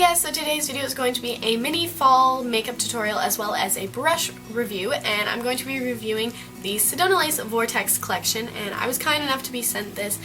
Hey guys, so today's video is going to be a mini fall makeup tutorial as well as a brush review, and I'm going to be reviewing the Sedona Vortex collection, and I was kind enough to be sent this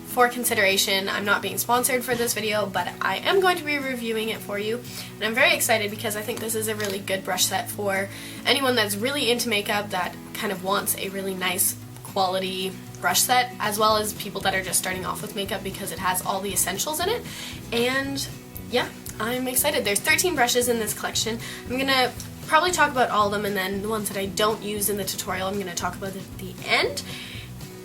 for consideration. I'm not being sponsored for this video, but I am going to be reviewing it for you, and I'm very excited because I think this is a really good brush set for anyone that's really into makeup that kind of wants a really nice quality brush set, as well as people that are just starting off with makeup because it has all the essentials in it. And yeah, I'm excited. There's 13 brushes in this collection. I'm gonna probably talk about all of them, and then the ones that I don't use in the tutorial I'm gonna talk about at the end.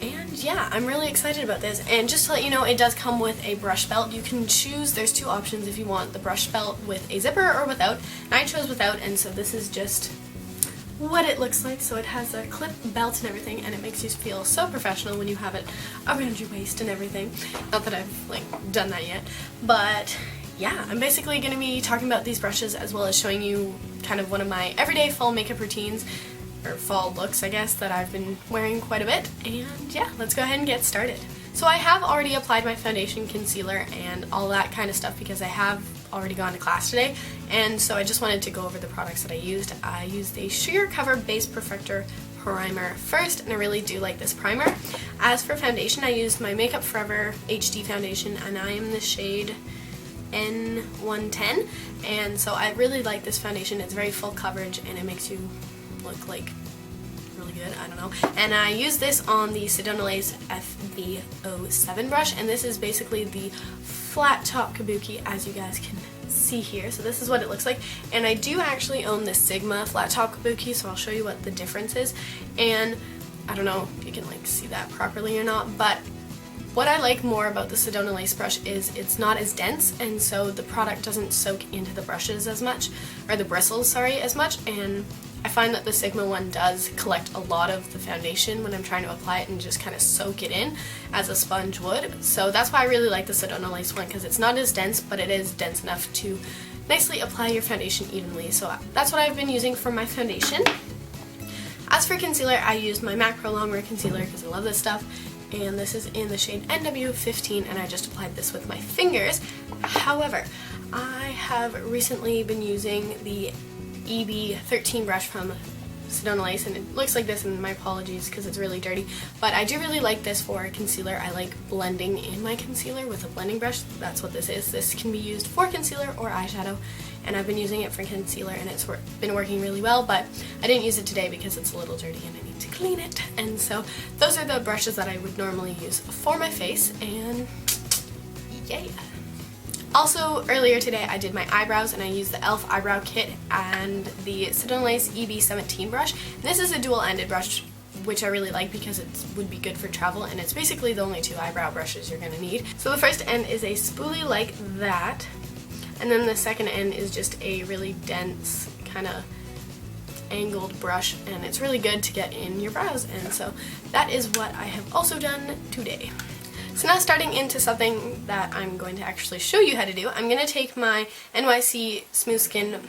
And yeah, I'm really excited about this. And just to let you know, it does come with a brush belt. You can choose, there's two options if you want the brush belt with a zipper or without. And I chose without, and so this is just what it looks like. So it has a clip belt and everything, and it makes you feel so professional when you have it around your waist and everything. Not that I've like done that yet, but yeah, I'm basically going to be talking about these brushes as well as showing you kind of one of my everyday fall makeup routines, or fall looks I guess, that I've been wearing quite a bit. And yeah, let's go ahead and get started. So I have already applied my foundation, concealer, and all that kind of stuff because I have already gone to class today, and so I just wanted to go over the products that I used. I used the Sheercover Base Perfector Primer first, and I really do like this primer. As for foundation, I used my Makeup Forever HD foundation, and I am in the shade N110, and so I really like this foundation. It's very full coverage and it makes you look like really good, I don't know. And I use this on the Sedona FB07 brush, and this is basically the flat top kabuki, as you guys can see here. So this is what it looks like, and I do actually own the Sigma flat top kabuki, so I'll show you what the difference is. And I don't know if you can like see that properly or not, but what I like more about the Sedona lace brush is it's not as dense, and so the product doesn't soak into the brushes as much, or the bristles, sorry, as much. And I find that the Sigma one does collect a lot of the foundation when I'm trying to apply it and just kind of soak it in as a sponge would. So that's why I really like the Sedona lace one, because it's not as dense, but it is dense enough to nicely apply your foundation evenly. So that's what I've been using for my foundation. As for concealer, I used my MAC Pro Longwear concealer because I love this stuff, and this is in the shade NW15, and I just applied this with my fingers. However, I have recently been using the EB13 brush from Sedona Lace, and it looks like this, and my apologies because it's really dirty, but I do really like this for concealer. I like blending in my concealer with a blending brush. That's what this is. This can be used for concealer or eyeshadow, and I've been using it for concealer, and it's been working really well, but I didn't use it today because it's a little dirty and I need to clean it. And so those are the brushes that I would normally use for my face, and yay! Also, earlier today I did my eyebrows, and I used the e.l.f. eyebrow kit and the Sedona Lace EB17 brush. And this is a dual-ended brush, which I really like because it would be good for travel, and it's basically the only two eyebrow brushes you're going to need. So the first end is a spoolie like that, and then the second end is just a really dense kind of angled brush, and it's really good to get in your brows, and so that is what I have also done today. So now starting into something that I'm going to actually show you how to do, I'm going to take my NYC Smooth Skin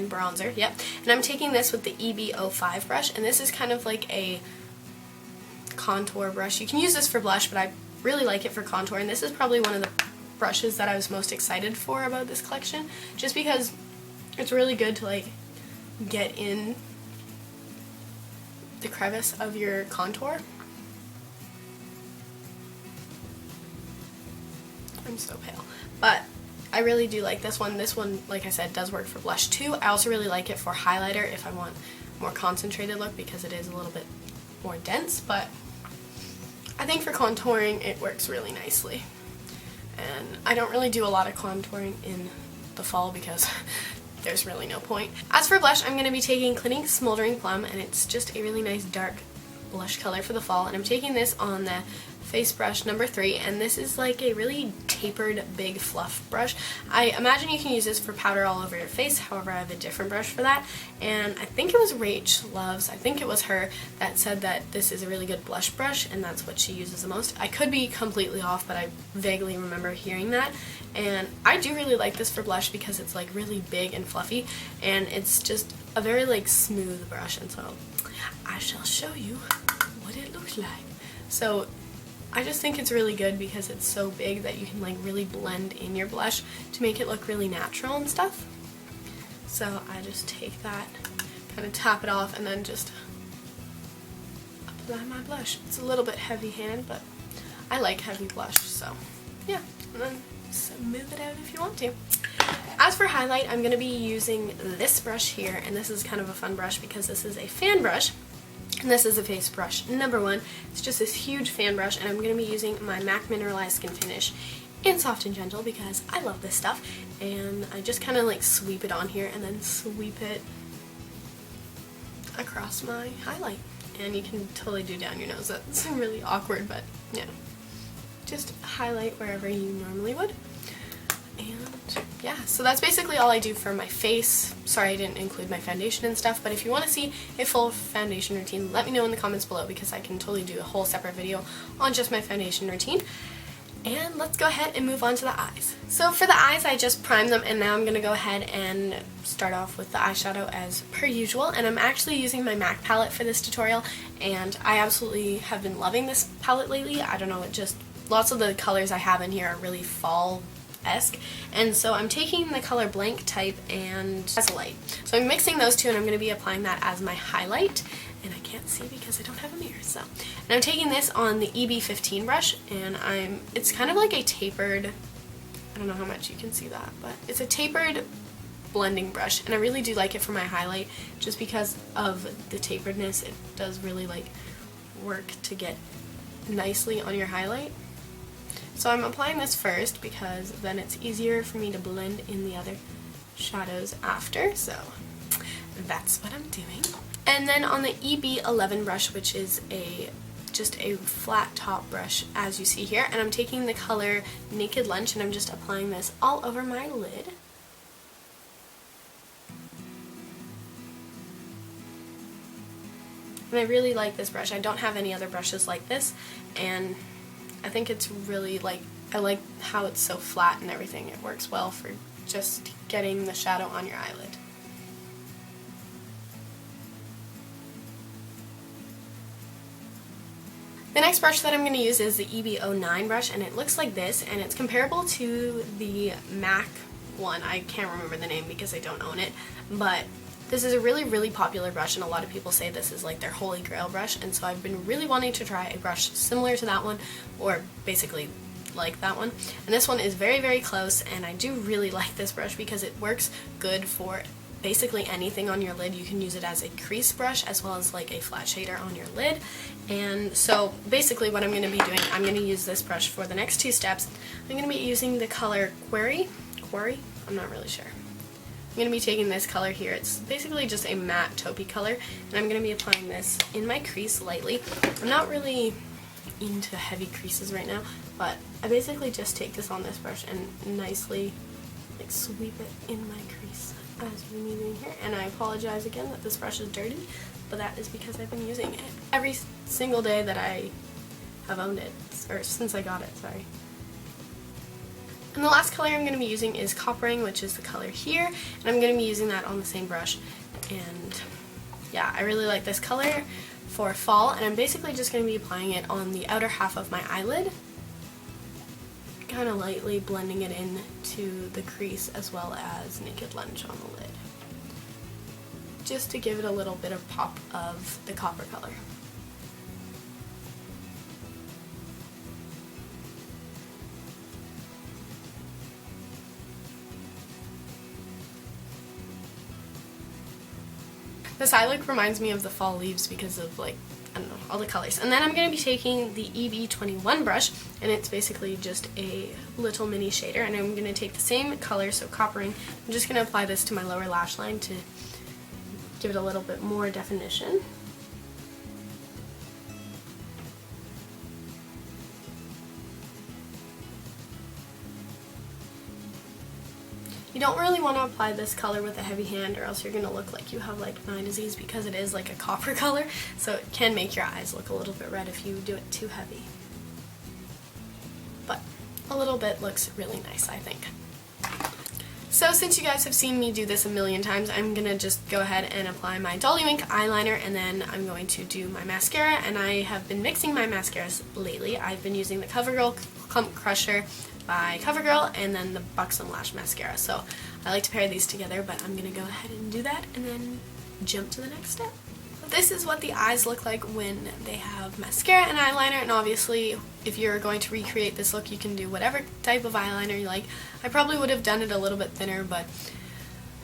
bronzer, yep, and I'm taking this with the EB05 brush, and this is kind of like a contour brush. You can use this for blush, but I really like it for contour, and this is probably one of the brushes that I was most excited for about this collection, just because it's really good to like get in the crevice of your contour. I'm so pale, but I really do like this one. This one, like I said, does work for blush too. I also really like it for highlighter if I want a more concentrated look because it is a little bit more dense, but I think for contouring it works really nicely. And I don't really do a lot of contouring in the fall because there's really no point. As for blush, I'm going to be taking Clinique Smoldering Plum, and it's just a really nice dark blush color for the fall, and I'm taking this on the face brush number 3, and this is like a really tapered big fluff brush. I imagine you can use this for powder all over your face, however I have a different brush for that, and I think it was Rach Loves, I think it was her that said that this is a really good blush brush and that's what she uses the most. I could be completely off, but I vaguely remember hearing that, and I do really like this for blush because it's like really big and fluffy, and it's just a very like smooth brush, and so I shall show you what it looks like. So I just think it's really good because it's so big that you can like really blend in your blush to make it look really natural and stuff. So I just take that, kind of tap it off, and then just apply my blush. It's a little bit heavy hand, but I like heavy blush, so yeah. And then smooth it out if you want to. As for highlight, I'm going to be using this brush here, and this is kind of a fun brush because this is a fan brush. And this is a face brush number 1. It's just this huge fan brush, and I'm going to be using my MAC Mineralized Skin Finish in Soft and Gentle because I love this stuff. And I just kind of like sweep it on here and then sweep it across my highlight. And you can totally do down your nose. That's really awkward, but yeah. Just highlight wherever you normally would. And yeah, so that's basically all I do for my face. Sorry I didn't include my foundation and stuff, but if you want to see a full foundation routine, let me know in the comments below because I can totally do a whole separate video on just my foundation routine. And let's go ahead and move on to the eyes. So for the eyes, I just primed them, and now I'm going to go ahead and start off with the eyeshadow as per usual. And I'm actually using my MAC palette for this tutorial, and I absolutely have been loving this palette lately. I don't know, it just, lots of the colors I have in here are really fall-esque. And so I'm taking the color Blanc type and Dazzle-light. So I'm mixing those two, and I'm going to be applying that as my highlight. And I can't see because I don't have a mirror, so. And I'm taking this on the EB15 brush, and it's kind of like a tapered, I don't know how much you can see that, but it's a tapered blending brush, and I really do like it for my highlight just because of the taperedness. It does really like work to get nicely on your highlight. So I'm applying this first because then it's easier for me to blend in the other shadows after, so that's what I'm doing. And then on the EB11 brush, which is just a flat top brush as you see here, and I'm taking the color Naked Lunch, and I'm just applying this all over my lid. And I really like this brush. I don't have any other brushes like this, and I think it's really like, I like how it's so flat and everything. It works well for just getting the shadow on your eyelid. The next brush that I'm going to use is the EB09 brush, and it looks like this, and it's comparable to the MAC one. I can't remember the name because I don't own it, but this is a really, really popular brush, and a lot of people say this is like their holy grail brush, and so I've been really wanting to try a brush similar to that one, or basically like that one. And this one is very, very close, and I do really like this brush because it works good for basically anything on your lid. You can use it as a crease brush as well as like a flat shader on your lid. And so basically what I'm going to be doing, I'm going to use this brush for the next 2 steps. I'm going to be using the color Quarry, I'm not really sure. I'm going to be taking this color here. It's basically just a matte taupey color, and I'm going to be applying this in my crease lightly. I'm not really into heavy creases right now, but I basically just take this on this brush and nicely like sweep it in my crease as we're using here. And I apologize again that this brush is dirty, but that is because I've been using it every single day that I have owned it, or since I got it, sorry. And the last color I'm going to be using is Coppering, which is the color here, and I'm going to be using that on the same brush. And yeah, I really like this color for fall, and I'm basically just going to be applying it on the outer half of my eyelid, kind of lightly blending it in to the crease as well as Naked Lunch on the lid, just to give it a little bit of pop of the copper color. This eye look reminds me of the fall leaves because of, like, I don't know, all the colors. And then I'm going to be taking the EB21 brush, and it's basically just a little mini shader, and I'm going to take the same color, so Coppering. I'm just going to apply this to my lower lash line to give it a little bit more definition. You don't really want to apply this color with a heavy hand, or else you're going to look like you have like eye disease, because it is like a copper color, so it can make your eyes look a little bit red if you do it too heavy. But a little bit looks really nice, I think. So since you guys have seen me do this a million times, I'm going to just go ahead and apply my Dolly eyeliner, and then I'm going to do my mascara. And I have been mixing my mascaras lately. I've been using the Covergirl Clump Crusher by Covergirl and then the Buxom Lash Mascara. So I like to pair these together, but I'm going to go ahead and do that and then jump to the next step. This is what the eyes look like when they have mascara and eyeliner, and obviously if you're going to recreate this look you can do whatever type of eyeliner you like. I probably would have done it a little bit thinner, but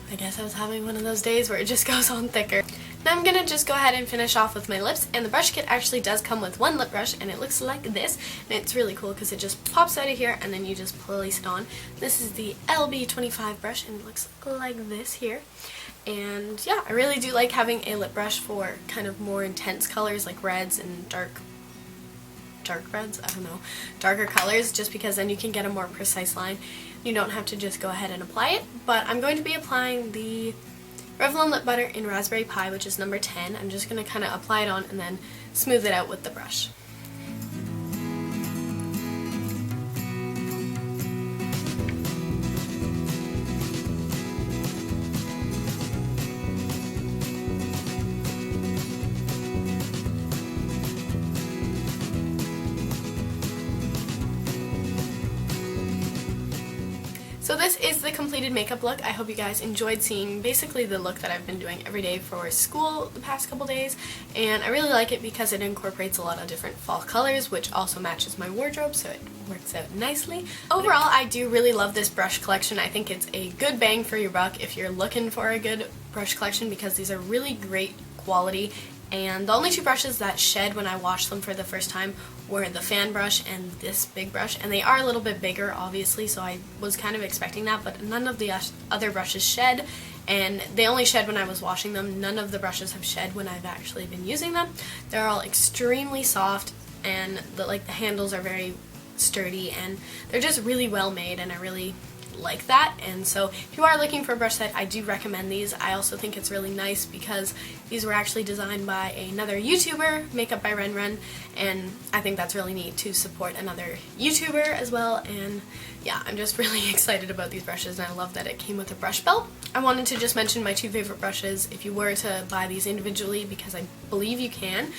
I guess I was having one of those days where it just goes on thicker. Now I'm going to just go ahead and finish off with my lips, and the brush kit actually does come with one lip brush, and it looks like this, and it's really cool because it just pops out of here and then you just place it on. This is the LB25 brush, and it looks like this here. And yeah, I really do like having a lip brush for kind of more intense colors like reds and dark reds, I don't know, darker colors, just because then you can get a more precise line. You don't have to just go ahead and apply it. But I'm going to be applying the Revlon Lip Butter in Raspberry Pie, which is number 10. I'm just going to kind of apply it on and then smooth it out with the brush. So this is the completed makeup look. I hope you guys enjoyed seeing basically the look that I've been doing every day for school the past couple days, and I really like it because it incorporates a lot of different fall colors, which also matches my wardrobe, so it works out nicely. Overall, I do really love this brush collection. I think it's a good bang for your buck if you're looking for a good brush collection, because these are really great quality. And the only two brushes that shed when I washed them for the first time were the fan brush and this big brush, and they are a little bit bigger obviously, so I was kind of expecting that, but none of the other brushes shed, and they only shed when I was washing them. None of the brushes have shed when I've actually been using them. They're all extremely soft, and the handles are very sturdy, and they're just really well made, and I really like that. And so if you are looking for a brush set, I do recommend these. I also think it's really nice because these were actually designed by another YouTuber, Makeup by Ren Ren, and I think that's really neat to support another YouTuber as well. And yeah, I'm just really excited about these brushes, and I love that it came with a brush belt. I wanted to just mention my two favorite brushes if you were to buy these individually, because I believe you can.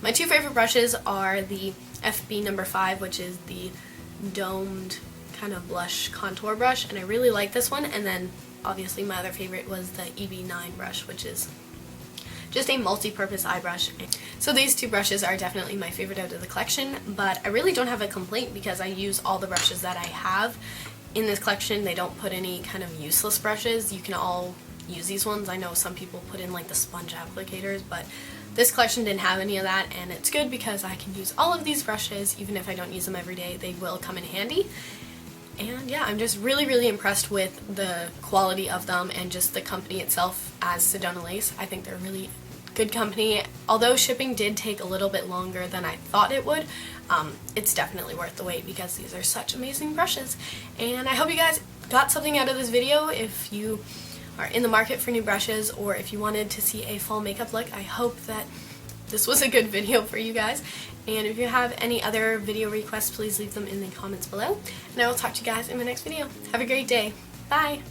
My two favorite brushes are the FB number 5, which is the domed kind of blush contour brush, and I really like this one. And then obviously my other favorite was the EB9 brush, which is just a multi-purpose eye brush. So these two brushes are definitely my favorite out of the collection, but I really don't have a complaint because I use all the brushes that I have in this collection. They don't put any kind of useless brushes. You can all use these ones. I know some people put in like the sponge applicators, but this collection didn't have any of that, and it's good because I can use all of these brushes even if I don't use them every day. They will come in handy. And yeah, I'm just really impressed with the quality of them and just the company itself as Sedona Lace. I think they're really good company. Although shipping did take a little bit longer than I thought it would, it's definitely worth the wait because these are such amazing brushes. And I hope you guys got something out of this video. If you are in the market for new brushes, or if you wanted to see a fall makeup look, I hope that this was a good video for you guys. And if you have any other video requests, please leave them in the comments below. And I will talk to you guys in my next video. Have a great day. Bye!